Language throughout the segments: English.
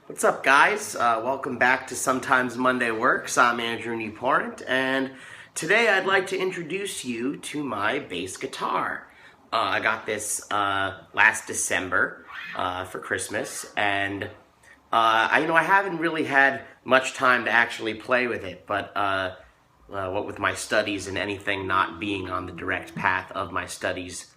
What's up, guys? Welcome back to Sometimes Monday Works. I'm Andrew Newport, and today I'd like to introduce you to my bass guitar. I got this last December for Christmas, and I haven't really had much time to actually play with it, but what with my studies and anything not being on the direct path of my studies,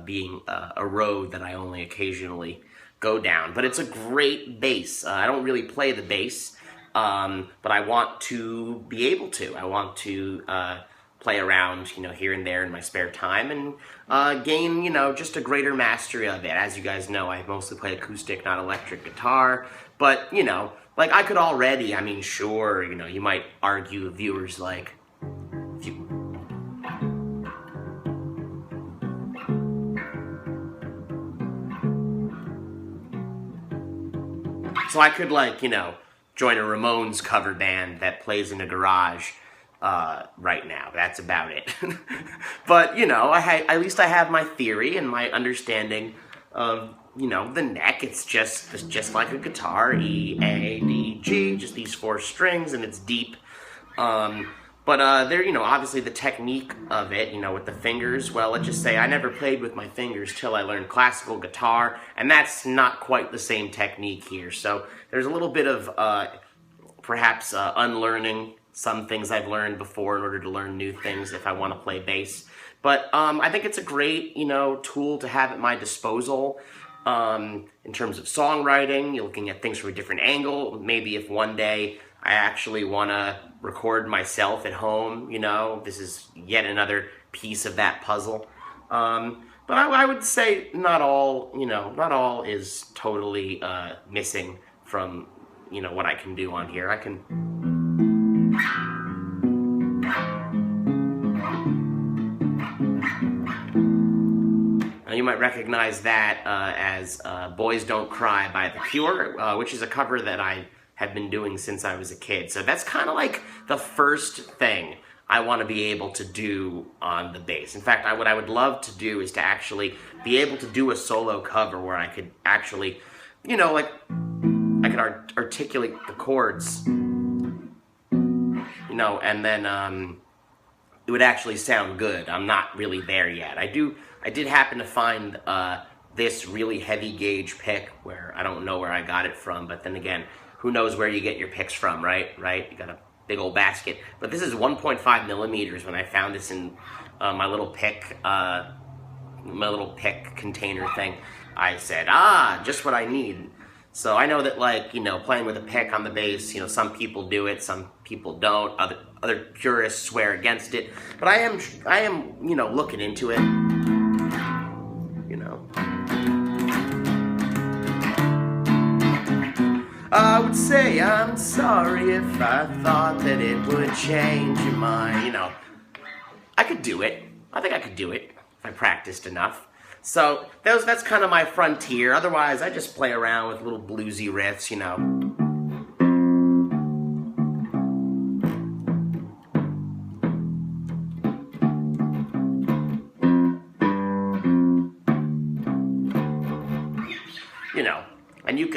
being a road that I only occasionally go down. But it's a great bass. I don't really play the bass, but I want to be able to. I want to play around, here and there in my spare time and gain, just a greater mastery of it. As you guys know, I mostly play acoustic, not electric guitar. But, like I could already, sure, you might argue, viewers, like, if you... So I could, like, join a Ramones cover band that plays in a garage right now. That's about it. But, at least I have my theory and my understanding of, the neck. It's just like a guitar, E, A, D, G, just these four strings, and it's deep. But there, obviously the technique of it, with the fingers, well, let's just say I never played with my fingers till I learned classical guitar, and that's not quite the same technique here. So there's a little bit of perhaps unlearning some things I've learned before in order to learn new things if I want to play bass. But I think it's a great, tool to have at my disposal in terms of songwriting. You're looking at things from a different angle. Maybe if one day I actually want to record myself at home, this is yet another piece of that puzzle. But I would say not all is totally missing from, what I can do on here. I can... You might recognize that as Boys Don't Cry by The Cure, which is a cover that I have been doing since I was a kid. So that's kind of like the first thing I want to be able to do on the bass. In fact, what I would love to do is to actually be able to do a solo cover where I could actually, like, I could articulate the chords, and then it would actually sound good. I'm not really there yet. I did happen to find this really heavy gauge pick where I don't know where I got it from, but then again, who knows where you get your picks from, right? You got a big old basket. But this is 1.5 millimeters. When I found this in my little pick container thing, I said, just what I need. So I know that, like, playing with a pick on the bass, some people do it, some people don't. Other purists swear against it. But I am, looking into it. I would say I'm sorry if I thought that it would change your mind. I could do it. I think I could do it if I practiced enough. So that's kind of my frontier. Otherwise, I just play around with little bluesy riffs,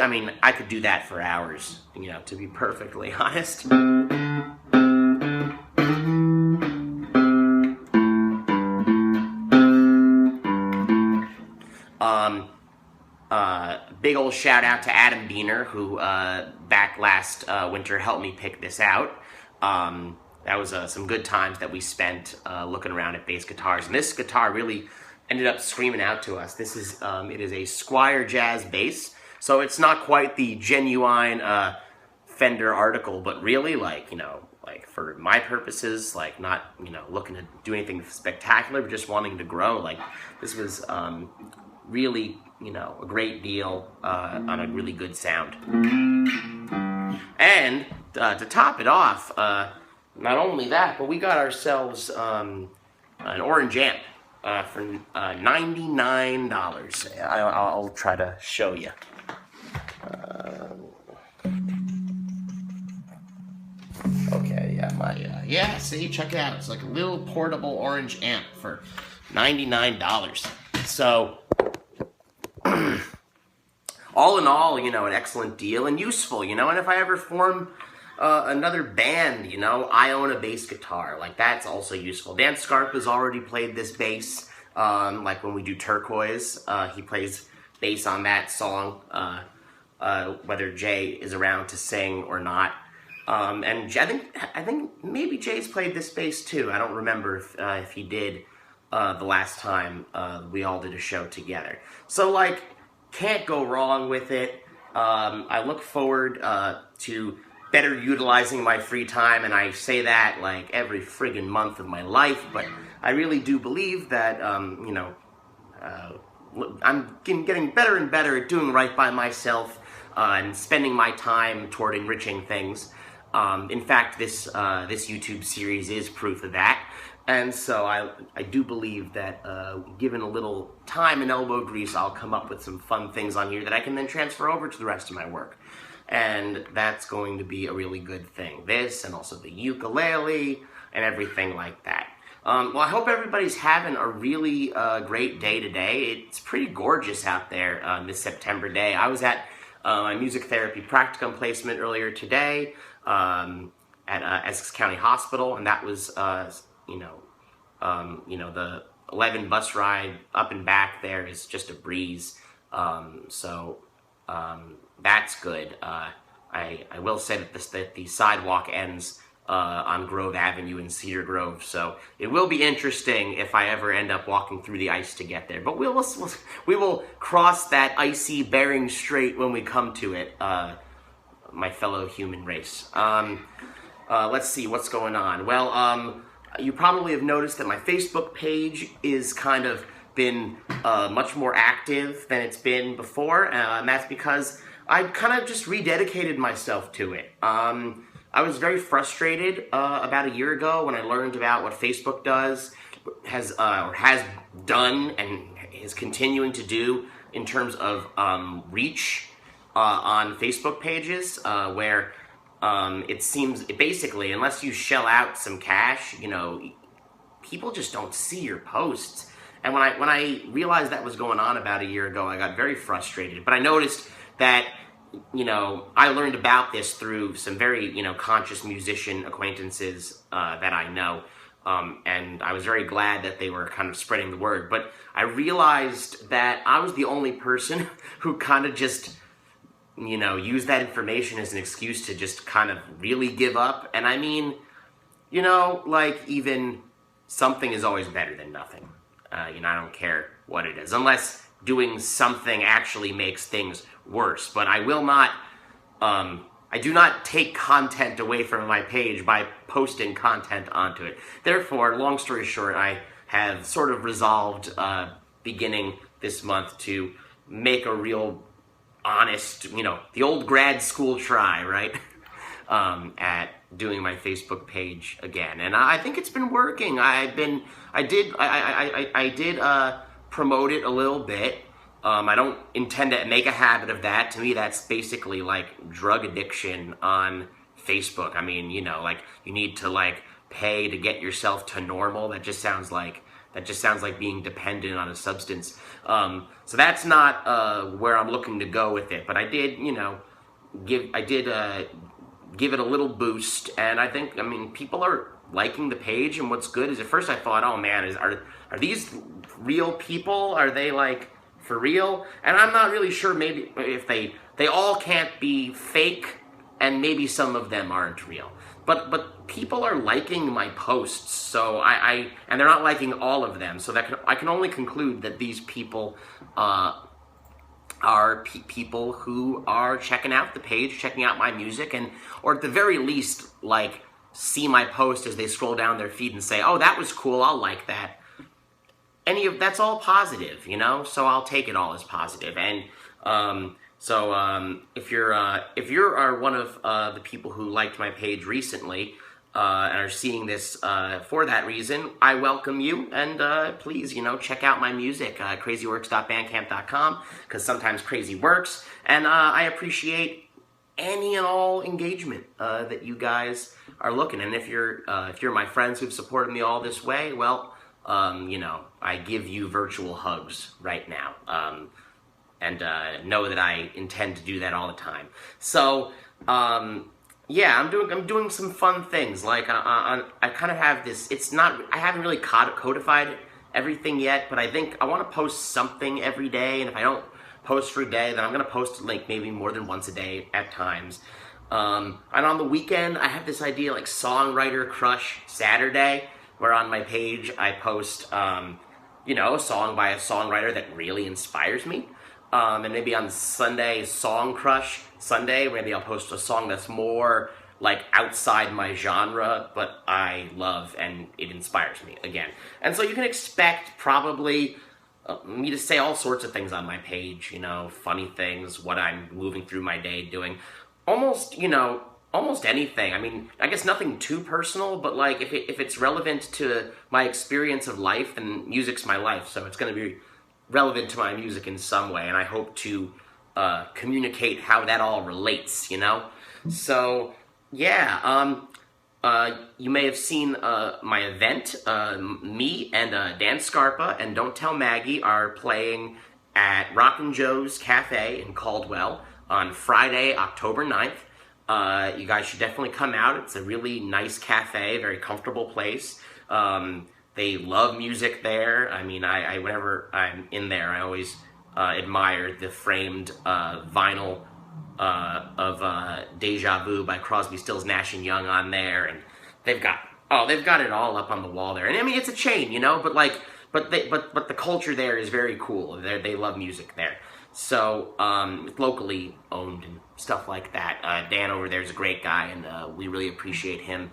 And I could do that for hours, to be perfectly honest. Big old shout out to Adam Beener, who back last winter helped me pick this out. That was some good times that we spent looking around at bass guitars, and this guitar really ended up screaming out to us. This is it is a Squier Jazz bass. So it's not quite the genuine Fender article, but really, like for my purposes, like not, looking to do anything spectacular, but just wanting to grow. Like, this was really, a great deal on a really good sound. And to top it off, not only that, but we got ourselves an orange amp for $99. I'll try to show you. Okay, yeah, see, check it out. It's like a little portable orange amp for $99. So all in all, you know, an excellent deal and useful, you know. And if I ever form another band, you know, I own a bass guitar. Like, that's also useful. Dan Scarpa's already played this bass. Like when we do Turquoise, he plays bass on that song, whether Jay is around to sing or not. And I think maybe Jay's played this bass too. I don't remember if he did the last time we all did a show together. So, like, can't go wrong with it. I look forward to better utilizing my free time, and I say that like every friggin' month of my life, but I really do believe that, you know, I'm getting better and better at doing right by myself and spending my time toward enriching things. In fact, this YouTube series is proof of that. And so I do believe that given a little time and elbow grease, I'll come up with some fun things on here that I can then transfer over to the rest of my work. And that's going to be a really good thing. This, and also the ukulele, and everything like that. Well, I hope everybody's having a really great day today. It's pretty gorgeous out there this September day. I was at my music therapy practicum placement earlier today at Essex County Hospital, and that was, you know, the 11 bus ride up and back there is just a breeze. That's good. I will say that the sidewalk ends on Grove Avenue in Cedar Grove, so it will be interesting if I ever end up walking through the ice to get there. But we will cross that icy Bering Strait when we come to it, my fellow human race. Let's see what's going on. Well, you probably have noticed that my Facebook page is kind of been much more active than it's been before, and that's because I kind of just rededicated myself to it. I was very frustrated about a year ago when I learned about what Facebook has done, and is continuing to do in terms of reach on Facebook pages, where it seems basically, unless you shell out some cash, you know, people just don't see your posts. And when I realized that was going on about a year ago, I got very frustrated. But I noticed that, you know, I learned about this through some very, you know, conscious musician acquaintances that I know. And I was very glad that they were kind of spreading the word. But I realized that I was the only person who kind of just, you know, used that information as an excuse to just kind of really give up. And I mean, you know, like, even something is always better than nothing. You know, I don't care what it is, unless doing something actually makes things worse. But I will not, I do not take content away from my page by posting content onto it. Therefore, long story short, I have sort of resolved, beginning this month, to make a real honest, you know, the old grad school try, right? At doing my Facebook page again, and I think it's been working. I did promote it a little bit. I don't intend to make a habit of that. To me, that's basically like drug addiction on Facebook. I mean, you know, like, you need to like pay to get yourself to normal. That just sounds like being dependent on a substance. So that's not where I'm looking to go with it. But I did, you know, give it a little boost, and I think, I mean, people are liking the page. And what's good is, at first I thought, oh man, are these real people? Are they like for real? And I'm not really sure. Maybe if they all can't be fake, and maybe some of them aren't real. But people are liking my posts, so and they're not liking all of them. So I can only conclude that these people are people who are checking out the page, checking out my music, or at the very least, like, see my post as they scroll down their feed and say, oh, that was cool, I'll like that. That's all positive, you know, so I'll take it all as positive. And if you're one of the people who liked my page recently, and are seeing this for that reason, I welcome you, and please, you know, check out my music, crazyworks.bandcamp.com, because sometimes crazy works, and I appreciate any and all engagement that you guys are looking. And if you're my friends who've supported me all this way, well, you know, I give you virtual hugs right now. know that I intend to do that all the time. So, yeah, I'm doing some fun things. Like I kind of have this. It's not. I haven't really codified everything yet, but I think I want to post something every day. And if I don't post for a day, then I'm gonna post like maybe more than once a day at times. And on the weekend, I have this idea like Songwriter Crush Saturday, where on my page I post, you know, a song by a songwriter that really inspires me. And maybe on Sunday, Song Crush Sunday, maybe I'll post a song that's more like outside my genre, but I love and it inspires me again. And so you can expect probably me to say all sorts of things on my page, you know, funny things, what I'm moving through my day doing. Almost, you know, almost anything. I mean, I guess nothing too personal, but like if it's relevant to my experience of life, then music's my life, so it's going to be relevant to my music in some way, and I hope to communicate how that all relates, you know? So, yeah, you may have seen my event. Me and Dan Scarpa and Don't Tell Maggie are playing at Rockin' Joe's Cafe in Caldwell on Friday, October 9th. You guys should definitely come out. It's a really nice cafe, very comfortable place. They love music there. I mean, I whenever I'm in there, I always admire the framed vinyl of Deja Vu by Crosby, Stills, Nash and Young on there, and they've got it all up on the wall there. And I mean, it's a chain, you know, but the culture there is very cool. They love music there. So locally owned and stuff like that. Dan over there is a great guy, and we really appreciate him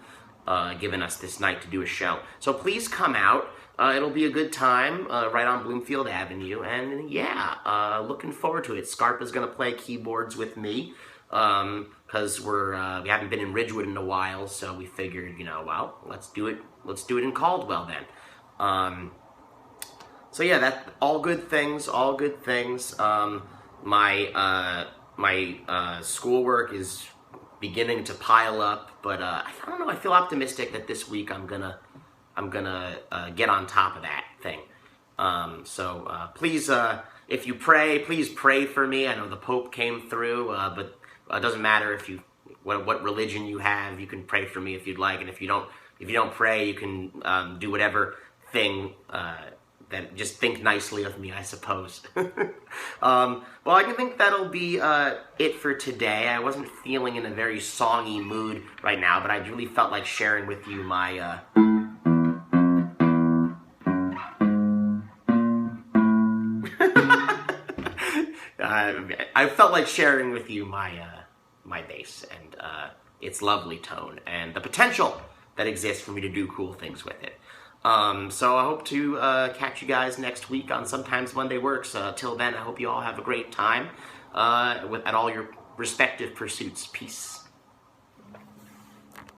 giving us this night to do a show. So please come out. It'll be a good time right on Bloomfield Avenue, and yeah, looking forward to it. Scarpa's going to play keyboards with me because we haven't been in Ridgewood in a while, so we figured, you know, well, let's do it in Caldwell then. So yeah, that all good things. My schoolwork is beginning to pile up, but I don't know. I feel optimistic that this week I'm gonna get on top of that thing. So please, if you pray, please pray for me. I know the Pope came through, but it doesn't matter if what religion you have. You can pray for me if you'd like, and if you don't pray, you can do whatever thing. That just think nicely of me, I suppose. Well, I think that'll be it for today. I wasn't feeling in a very songy mood right now, but I really felt like sharing with you my I felt like sharing with you my bass and its lovely tone and the potential that exists for me to do cool things with it. So I hope to catch you guys next week on Sometimes Monday Works. Till then, I hope you all have a great time at all your respective pursuits. Peace.